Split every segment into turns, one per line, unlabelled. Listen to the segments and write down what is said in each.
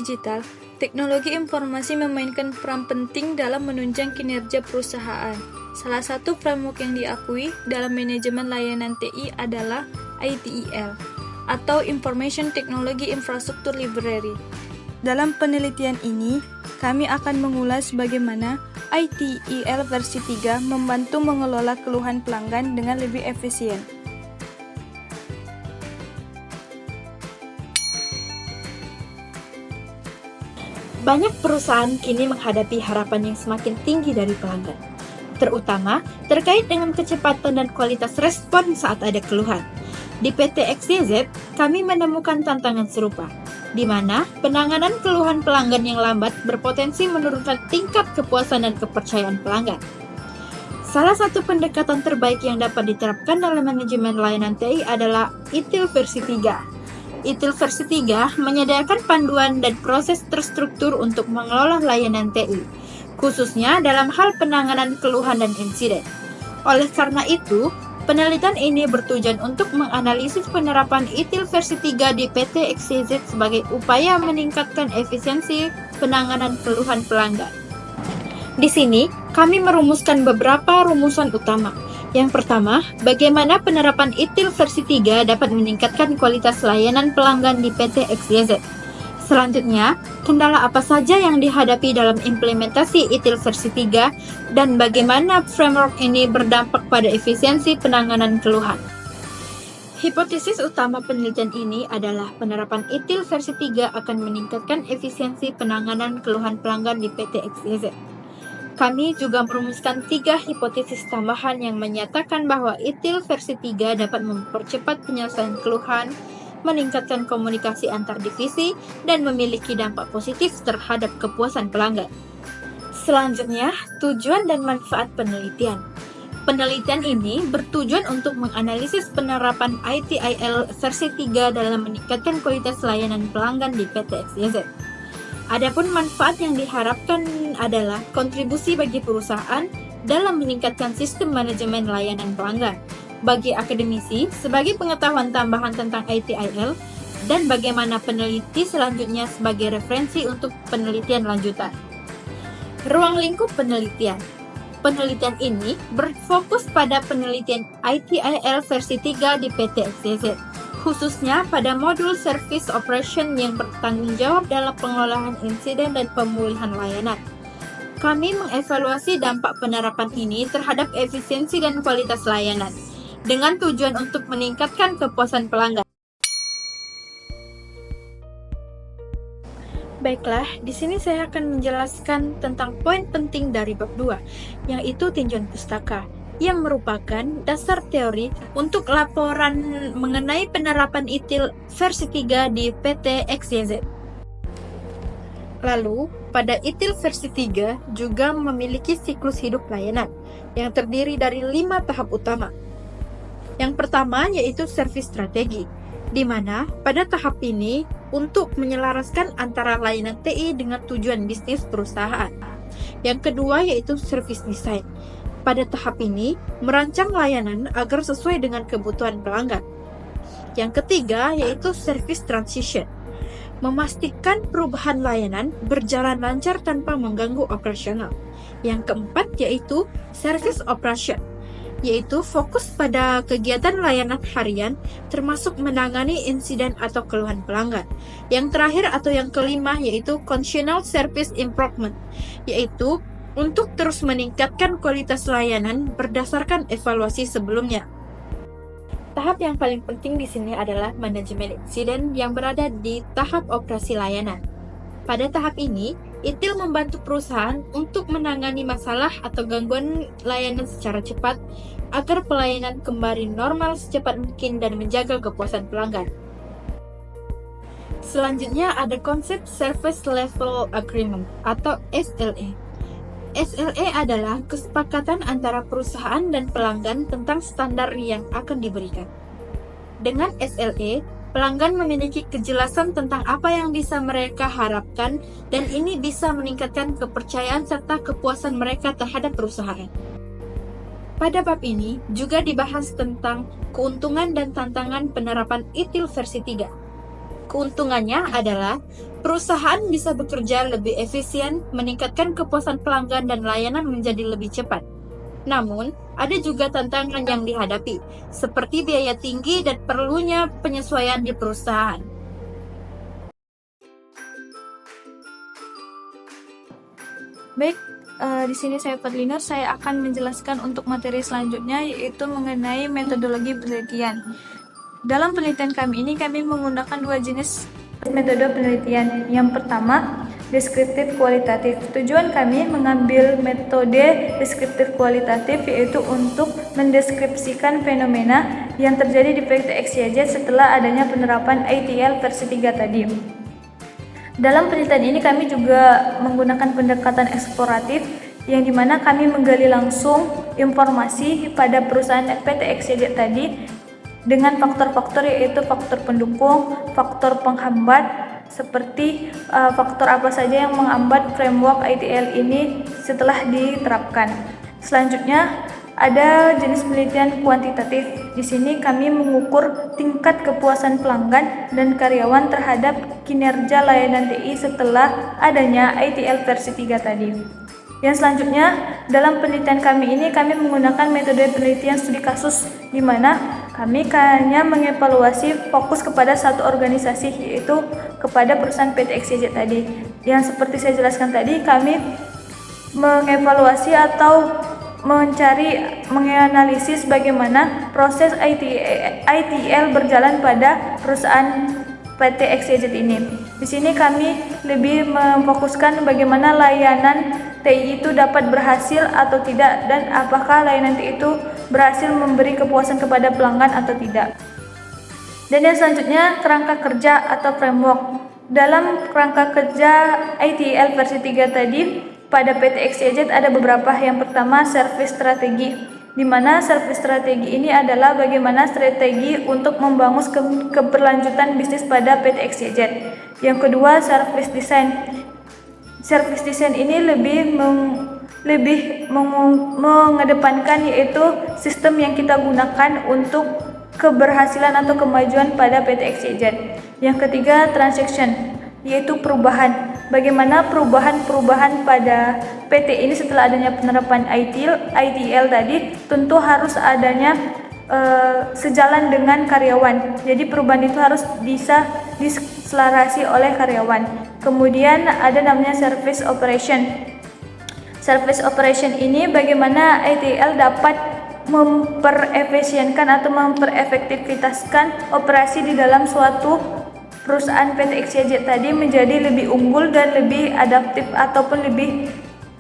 digital, teknologi informasi memainkan peran penting dalam menunjang kinerja perusahaan. Salah satu framework yang diakui dalam manajemen layanan TI adalah ITIL, atau Information Technology Infrastructure Library. Dalam penelitian ini, kami akan mengulas bagaimana ITIL versi 3 membantu mengelola keluhan pelanggan dengan lebih efisien.
Banyak perusahaan kini menghadapi harapan yang semakin tinggi dari pelanggan, terutama terkait dengan kecepatan dan kualitas respon saat ada keluhan. Di PT XYZ, kami menemukan tantangan serupa, di mana penanganan keluhan pelanggan yang lambat berpotensi menurunkan tingkat kepuasan dan kepercayaan pelanggan. Salah satu pendekatan terbaik yang dapat diterapkan dalam manajemen layanan TI adalah ITIL versi 3. ITIL versi 3 menyediakan panduan dan proses terstruktur untuk mengelola layanan TI, khususnya dalam hal penanganan keluhan dan insiden. Oleh karena itu, penelitian ini bertujuan untuk menganalisis penerapan ITIL versi 3 di PT XYZ sebagai upaya meningkatkan efisiensi penanganan keluhan pelanggan. Di sini, kami merumuskan beberapa rumusan utama. Yang pertama, bagaimana penerapan ITIL versi 3 dapat meningkatkan kualitas layanan pelanggan di PT XYZ. Selanjutnya, kendala apa saja yang dihadapi dalam implementasi ITIL versi 3 dan bagaimana framework ini berdampak pada efisiensi penanganan keluhan. Hipotesis utama penelitian ini adalah penerapan ITIL versi 3 akan meningkatkan efisiensi penanganan keluhan pelanggan di PT XYZ. Kami juga merumuskan 3 hipotesis tambahan yang menyatakan bahwa ITIL versi 3 dapat mempercepat penyelesaian keluhan, meningkatkan komunikasi antar divisi, dan memiliki dampak positif terhadap kepuasan pelanggan. Selanjutnya, tujuan dan manfaat penelitian. Penelitian ini bertujuan untuk menganalisis penerapan ITIL versi 3 dalam meningkatkan kualitas layanan pelanggan di PT XYZ. Adapun manfaat yang diharapkan adalah kontribusi bagi perusahaan dalam meningkatkan sistem manajemen layanan pelanggan, bagi akademisi sebagai pengetahuan tambahan tentang ITIL, dan bagaimana peneliti selanjutnya sebagai referensi untuk penelitian lanjutan. Ruang lingkup penelitian. Penelitian ini berfokus pada penelitian ITIL versi 3 di PT XYZ, khususnya pada modul Service Operation yang bertanggung jawab dalam pengelolaan insiden dan pemulihan layanan. Kami mengevaluasi dampak penerapan ini terhadap efisiensi dan kualitas layanan, dengan tujuan untuk meningkatkan kepuasan pelanggan. Baiklah, di sini saya akan menjelaskan tentang poin penting dari bab 2, yaitu tinjauan pustaka, yang merupakan dasar teori untuk laporan mengenai penerapan ITIL versi 3 di PT XYZ. Lalu, pada ITIL versi 3 juga memiliki siklus hidup layanan yang terdiri dari 5 tahap utama. Yang pertama yaitu servis strategi, di mana pada tahap ini untuk menyelaraskan antara layanan TI dengan tujuan bisnis perusahaan. Yang kedua yaitu service design. Pada tahap ini, merancang layanan agar sesuai dengan kebutuhan pelanggan. Yang ketiga yaitu service transition, memastikan perubahan layanan berjalan lancar tanpa mengganggu operasional. Yang keempat yaitu service operation, yaitu fokus pada kegiatan layanan harian termasuk menangani insiden atau keluhan pelanggan. Yang terakhir atau yang kelima yaitu continual service improvement, yaitu untuk terus meningkatkan kualitas layanan berdasarkan evaluasi sebelumnya. Tahap yang paling penting di sini adalah manajemen insiden yang berada di tahap operasi layanan. Pada tahap ini, ITIL membantu perusahaan untuk menangani masalah atau gangguan layanan secara cepat agar pelayanan kembali normal secepat mungkin dan menjaga kepuasan pelanggan. Selanjutnya ada konsep Service Level Agreement atau SLA. SLA adalah kesepakatan antara perusahaan dan pelanggan tentang standar yang akan diberikan. Dengan SLA, pelanggan memiliki kejelasan tentang apa yang bisa mereka harapkan dan ini bisa meningkatkan kepercayaan serta kepuasan mereka terhadap perusahaan. Pada bab ini juga dibahas tentang keuntungan dan tantangan penerapan ITIL versi 3. Keuntungannya adalah perusahaan bisa bekerja lebih efisien, meningkatkan kepuasan pelanggan dan layanan menjadi lebih cepat. Namun, ada juga tantangan yang dihadapi, seperti biaya tinggi dan perlunya penyesuaian di perusahaan.
Baik, di sini saya Fadlinur, saya akan menjelaskan untuk materi selanjutnya, yaitu mengenai metodologi penelitian. Dalam penelitian kami ini, kami menggunakan dua jenis metode penelitian. Yang pertama, deskriptif kualitatif. Tujuan kami mengambil metode deskriptif kualitatif yaitu untuk mendeskripsikan fenomena yang terjadi di PT XYZ setelah adanya penerapan ITL versi 3 tadi. Dalam penelitian ini kami juga menggunakan pendekatan eksploratif yang dimana kami menggali langsung informasi pada perusahaan PT XYZ tadi dengan faktor-faktor yaitu faktor pendukung, faktor penghambat, seperti faktor apa saja yang menghambat framework ITL ini setelah diterapkan. Selanjutnya ada jenis penelitian kuantitatif. Di sini kami mengukur tingkat kepuasan pelanggan dan karyawan terhadap kinerja layanan TI setelah adanya ITL versi 3 tadi. Yang selanjutnya, dalam penelitian kami ini kami menggunakan metode penelitian studi kasus, di mana kami hanya mengevaluasi fokus kepada satu organisasi, yaitu kepada perusahaan PT XYZ tadi. Yang seperti saya jelaskan tadi, kami mengevaluasi atau menganalisis bagaimana proses ITL berjalan pada perusahaan PT XYZ ini. Di sini kami lebih memfokuskan bagaimana layanan TI itu dapat berhasil atau tidak, dan apakah layanan TI itu berhasil memberi kepuasan kepada pelanggan atau tidak. Dan yang selanjutnya, kerangka kerja atau framework. Dalam kerangka kerja ITL versi 3 tadi, pada PT XYZ ada beberapa. Yang pertama, service strategi, di mana service strategi ini adalah bagaimana strategi untuk membangun keberlanjutan bisnis pada PT XYZ. Yang kedua, service design. Service design ini lebih mengedepankan yaitu sistem yang kita gunakan untuk keberhasilan atau kemajuan pada PT XYZ. Yang ketiga, transaction, yaitu perubahan. Bagaimana perubahan pada PT ini setelah adanya penerapan ITL tadi, tentu harus adanya sejalan dengan karyawan. Jadi perubahan itu harus bisa diselarasi oleh karyawan. Kemudian ada namanya service operation. Service operation ini bagaimana ITL dapat memperefisienkan atau memperefektivitaskan operasi di dalam suatu perusahaan PT XYZ tadi menjadi lebih unggul dan lebih adaptif ataupun lebih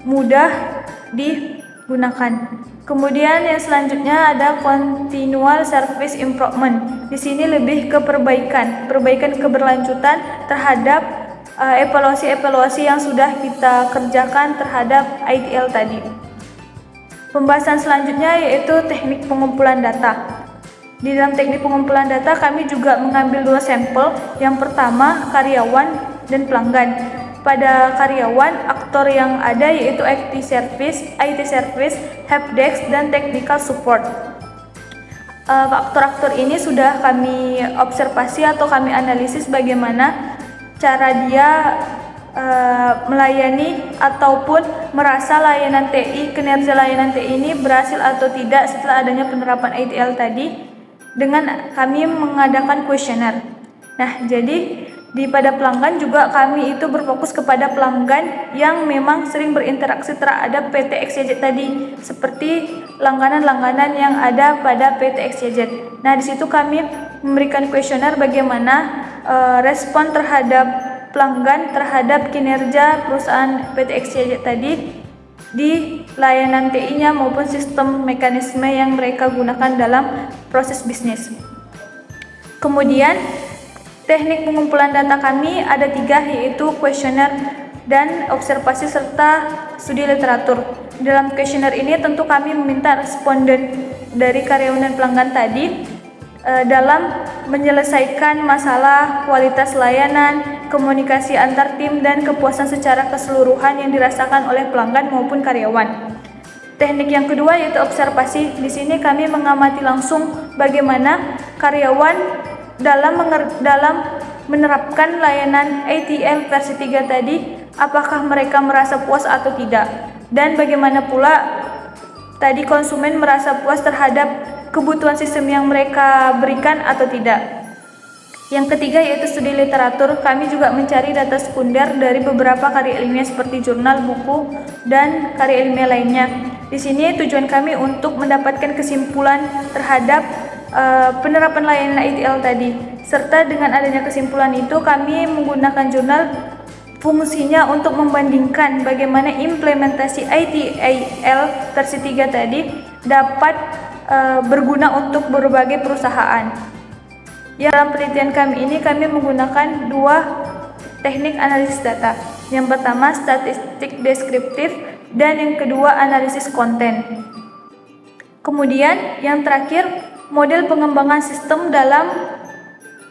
mudah digunakan. Kemudian yang selanjutnya ada continual service improvement. Di sini lebih ke perbaikan keberlanjutan terhadap evaluasi-evaluasi yang sudah kita kerjakan terhadap ITL tadi. Pembahasan selanjutnya yaitu teknik pengumpulan data. Di dalam teknik pengumpulan data kami juga mengambil dua sampel. Yang pertama, karyawan dan pelanggan. Pada karyawan, aktor yang ada yaitu IT service, helpdesk, dan technical support. Aktor-aktor ini sudah kami observasi atau kami analisis bagaimana cara dia melayani ataupun merasa layanan TI, kinerja layanan TI ini berhasil atau tidak setelah adanya penerapan ITL tadi, dengan kami mengadakan kuesioner. Nah, jadi pada pelanggan juga kami itu berfokus kepada pelanggan yang memang sering berinteraksi terhadap PT XYZ tadi, seperti langganan-langganan yang ada pada PT XYZ. Nah, di situ kami memberikan kuesioner bagaimana respon terhadap pelanggan terhadap kinerja perusahaan PT XYZ tadi di layanan TI-nya maupun sistem mekanisme yang mereka gunakan dalam proses bisnis. Kemudian teknik pengumpulan data kami ada 3, yaitu kuesioner dan observasi serta studi literatur. Dalam kuesioner ini tentu kami meminta responden dari karyawan dan pelanggan tadi dalam menyelesaikan masalah kualitas layanan, komunikasi antar tim, dan kepuasan secara keseluruhan yang dirasakan oleh pelanggan maupun karyawan. Teknik yang kedua yaitu observasi. Di sini kami mengamati langsung bagaimana karyawan dalam menerapkan layanan ATL versi 3 tadi, apakah mereka merasa puas atau tidak, dan bagaimana pula tadi konsumen merasa puas terhadap kebutuhan sistem yang mereka berikan atau tidak. Yang ketiga yaitu studi literatur. Kami juga mencari data sekunder dari beberapa karya ilmiah seperti jurnal, buku, dan karya ilmiah lainnya. Di sini tujuan kami untuk mendapatkan kesimpulan terhadap penerapan layanan ITL tadi. Serta dengan adanya kesimpulan itu kami menggunakan jurnal fungsinya untuk membandingkan bagaimana implementasi ITIL versi 3 tadi dapat berguna untuk berbagai perusahaan. Ya, dalam penelitian kami ini kami menggunakan dua teknik analisis data. Yang pertama statistik deskriptif dan yang kedua analisis konten. Kemudian yang terakhir model pengembangan sistem dalam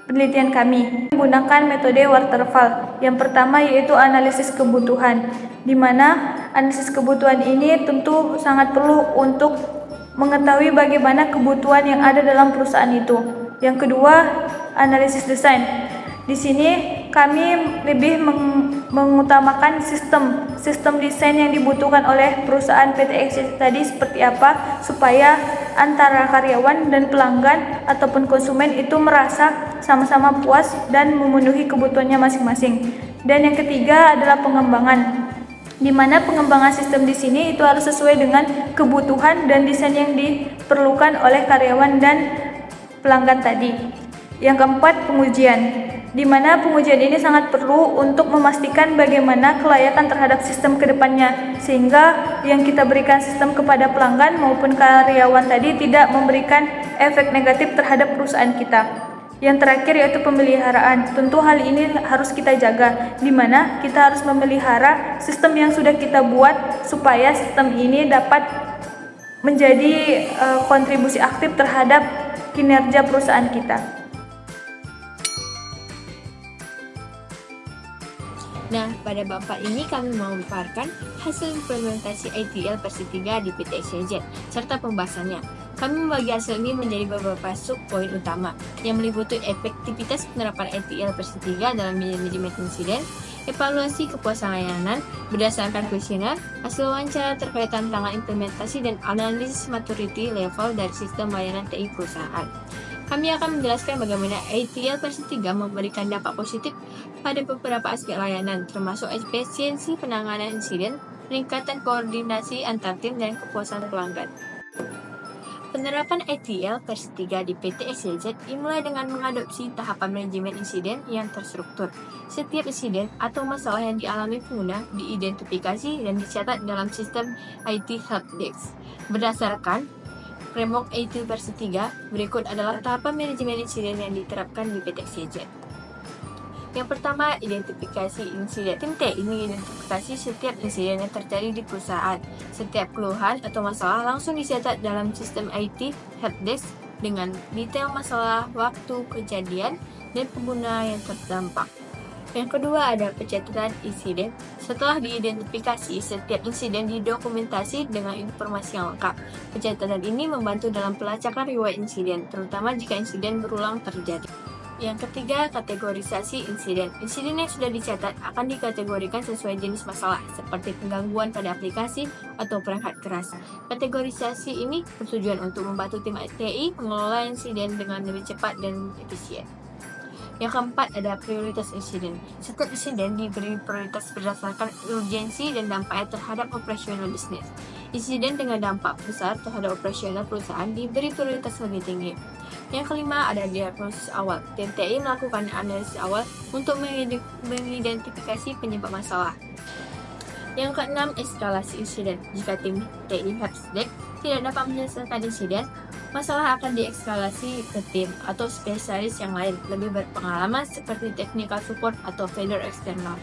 penelitian kami menggunakan metode waterfall. Yang pertama yaitu analisis kebutuhan, di mana analisis kebutuhan ini tentu sangat perlu untuk mengetahui bagaimana kebutuhan yang ada dalam perusahaan itu. Yang kedua, analisis desain. Di sini kami lebih mengutamakan sistem desain yang dibutuhkan oleh perusahaan PT Exchange tadi seperti apa supaya antara karyawan dan pelanggan ataupun konsumen itu merasa sama-sama puas dan memenuhi kebutuhannya masing-masing. Dan yang ketiga adalah pengembangan, di mana pengembangan sistem di sini itu harus sesuai dengan kebutuhan dan desain yang diperlukan oleh karyawan dan pelanggan tadi. Yang keempat, pengujian, di mana pengujian ini sangat perlu untuk memastikan bagaimana kelayakan terhadap sistem ke depannya, sehingga yang kita berikan sistem kepada pelanggan maupun karyawan tadi tidak memberikan efek negatif terhadap perusahaan kita. Yang terakhir yaitu pemeliharaan. Tentu hal ini harus kita jaga, di mana kita harus memelihara sistem yang sudah kita buat supaya sistem ini dapat menjadi kontribusi aktif terhadap kinerja perusahaan kita.
Nah, pada bab 4 ini kami mau memaparkan hasil implementasi ITL versi 3 di PT Exchange serta pembahasannya. Kami membagi hasil ini menjadi beberapa sub-poin utama yang meliputi efektivitas penerapan ITL versi 3 dalam manajemen insiden, evaluasi kepuasan layanan berdasarkan kuesioner, hasil wawancara terkait tantangan implementasi, dan analisis maturity level dari sistem layanan TI perusahaan. Kami akan menjelaskan bagaimana ITL versi 3 memberikan dampak positif pada beberapa aspek layanan, termasuk efisiensi penanganan insiden, peningkatan koordinasi antar tim, dan kepuasan pelanggan. Penerapan ITL versi 3 di PT XYZ dimulai dengan mengadopsi tahapan manajemen insiden yang terstruktur. Setiap insiden atau masalah yang dialami pengguna diidentifikasi dan dicatat dalam sistem IT Helpdesk. Berdasarkan framework IT versi 3, berikut adalah tahapan manajemen insiden yang diterapkan di PT XYZ. Yang pertama, identifikasi insiden. Tim TI mengidentifikasi setiap insiden yang terjadi di perusahaan. Setiap keluhan atau masalah langsung dicatat dalam sistem IT Helpdesk dengan detail masalah, waktu kejadian, dan pengguna yang terdampak. Yang kedua ada pencatatan insiden. Setelah diidentifikasi, setiap insiden didokumentasi dengan informasi yang lengkap. Pencatatan ini membantu dalam pelacakan riwayat insiden, terutama jika insiden berulang terjadi. Yang ketiga, kategorisasi insiden. Insiden yang sudah dicatat akan dikategorikan sesuai jenis masalah, seperti penggangguan pada aplikasi atau perangkat keras. Kategorisasi ini bertujuan untuk membantu tim TI mengelola insiden dengan lebih cepat dan efisien. Yang keempat ada prioritas insiden. Setiap insiden diberi prioritas berdasarkan urgensi dan dampaknya terhadap operasional bisnis. Insiden dengan dampak besar terhadap operasional perusahaan diberi prioritas lebih tinggi. Yang kelima ada diagnosis awal. Tim TI melakukan analisis awal untuk mengidentifikasi penyebab masalah. Yang keenam, eskalasi insiden. Jika tim TI Helpdesk tidak dapat menyelesaikan insiden, masalah akan diekskalasi ke tim atau spesialis yang lain lebih berpengalaman seperti technical support atau vendor eksternal.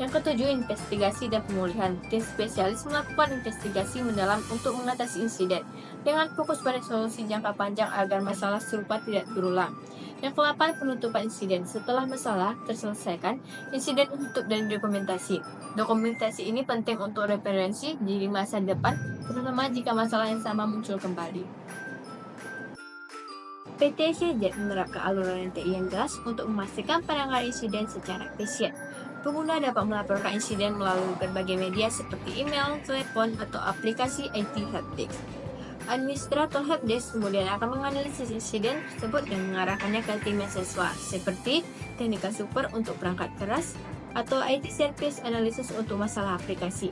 Yang ketujuh, investigasi dan pemulihan. Tim spesialis melakukan investigasi mendalam untuk mengatasi insiden dengan fokus pada solusi jangka panjang agar masalah serupa tidak berulang. Yang ke-8, penutupan insiden. Setelah masalah terselesaikan, insiden ditutup dan dokumentasi. Dokumentasi ini penting untuk referensi di masa depan, terutama jika masalah yang sama muncul kembali. PT CZ menerapkan alur layanan TI yang jelas untuk memastikan penanganan insiden secara efisien. Pengguna dapat melaporkan insiden melalui berbagai media seperti email, telepon, atau aplikasi IT Helpdesk. Administrator Helpdesk kemudian akan menganalisis insiden tersebut dan mengarahkannya ke tim yang sesuai, seperti Technical Support untuk perangkat keras atau IT Service Analysis untuk masalah aplikasi.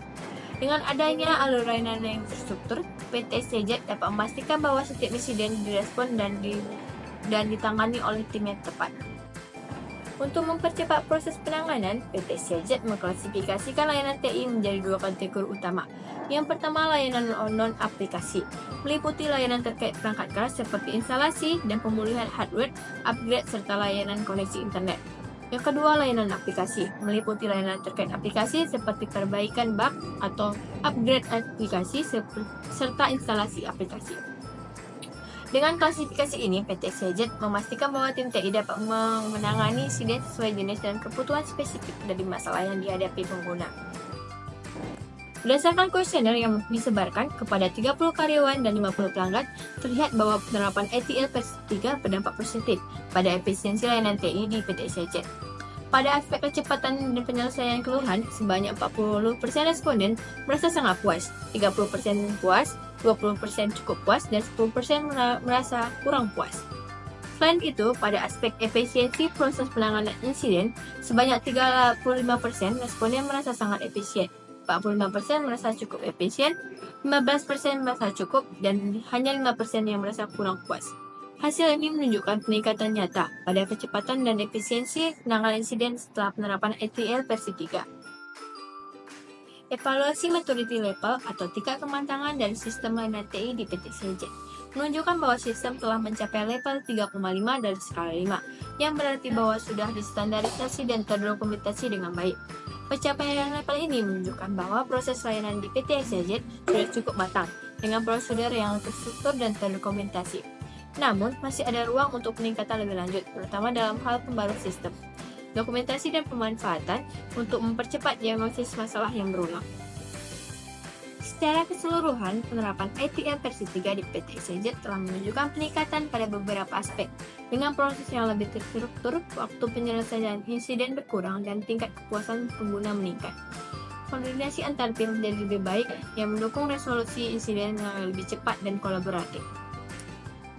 Dengan adanya alur layanan yang terstruktur, PT CZ dapat memastikan bahwa setiap insiden direspon dan ditangani oleh tim yang tepat. Untuk mempercepat proses penanganan, PT CZ mengklasifikasikan layanan TI menjadi dua kategori utama. Yang pertama, layanan non-aplikasi, meliputi layanan terkait perangkat keras seperti instalasi dan pemulihan hardware, upgrade, serta layanan koneksi internet. Yang kedua, layanan aplikasi, meliputi layanan terkait aplikasi seperti perbaikan bug atau upgrade aplikasi serta instalasi aplikasi. Dengan klasifikasi ini, PT CZ memastikan bahwa tim TI dapat menangani insiden sesuai jenis dan kebutuhan spesifik dari masalah yang dihadapi pengguna. Berdasarkan kuesioner yang disebarkan kepada 30 karyawan dan 50 pelanggan, terlihat bahwa penerapan ETL versi 3 berdampak positif pada efisiensi layanan TI di PT CZ. Pada aspek kecepatan dan penyelesaian keluhan, sebanyak 40% responden merasa sangat puas, 30% puas, 20% cukup puas, dan 10% merasa kurang puas. Selain itu, pada aspek efisiensi proses penanganan insiden, sebanyak 35% responden merasa sangat efisien, 45% merasa cukup efisien, 15% merasa cukup, dan hanya 5% yang merasa kurang puas. Hasil ini menunjukkan peningkatan nyata pada kecepatan dan efisiensi penanganan insiden setelah penerapan ETL versi 3. Evaluasi maturity level atau tingkat kematangan dari sistem layanan TI di PT CZ menunjukkan bahwa sistem telah mencapai level 3,5 dari skala 5, yang berarti bahwa sudah distandarisasi dan terdokumentasi dengan baik. Pencapaian level ini menunjukkan bahwa proses layanan di PT CZ sudah cukup matang, dengan prosedur yang terstruktur dan terdokumentasi. Namun, masih ada ruang untuk peningkatan lebih lanjut, terutama dalam hal pembaruan sistem, dokumentasi dan pemanfaatan untuk mempercepat diagnosis masalah yang berulang. Secara keseluruhan, penerapan ETL versi 3 di PT CZ telah menunjukkan peningkatan pada beberapa aspek, dengan proses yang lebih terstruktur, waktu penyelesaian insiden berkurang, dan tingkat kepuasan pengguna meningkat. Koordinasi antar tim menjadi lebih baik, yang mendukung resolusi insiden yang lebih cepat dan kolaboratif.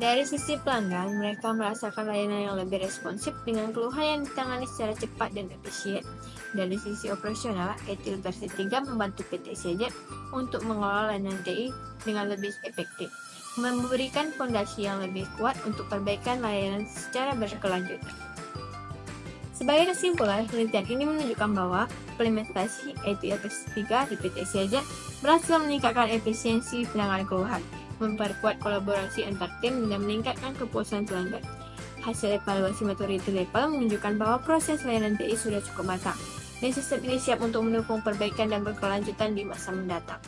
Dari sisi pelanggan, mereka merasakan layanan yang lebih responsif dengan keluhan yang ditangani secara cepat dan efisien. Dari sisi operasional, ETL versi 3 membantu PT CZ untuk mengelola layanan TI dengan lebih efektif, memberikan fondasi yang lebih kuat untuk perbaikan layanan secara berkelanjutan. Sebagai kesimpulan, penelitian ini menunjukkan bahwa implementasi ETL versi 3 di PT CZ berhasil meningkatkan efisiensi penanganan keluhan, memperkuat kolaborasi antar tim, dan meningkatkan kepuasan pelanggan. Hasil evaluasi maturity level menunjukkan bahwa proses layanan TI sudah cukup matang, dan sistem ini siap untuk mendukung perbaikan dan berkelanjutan di masa mendatang.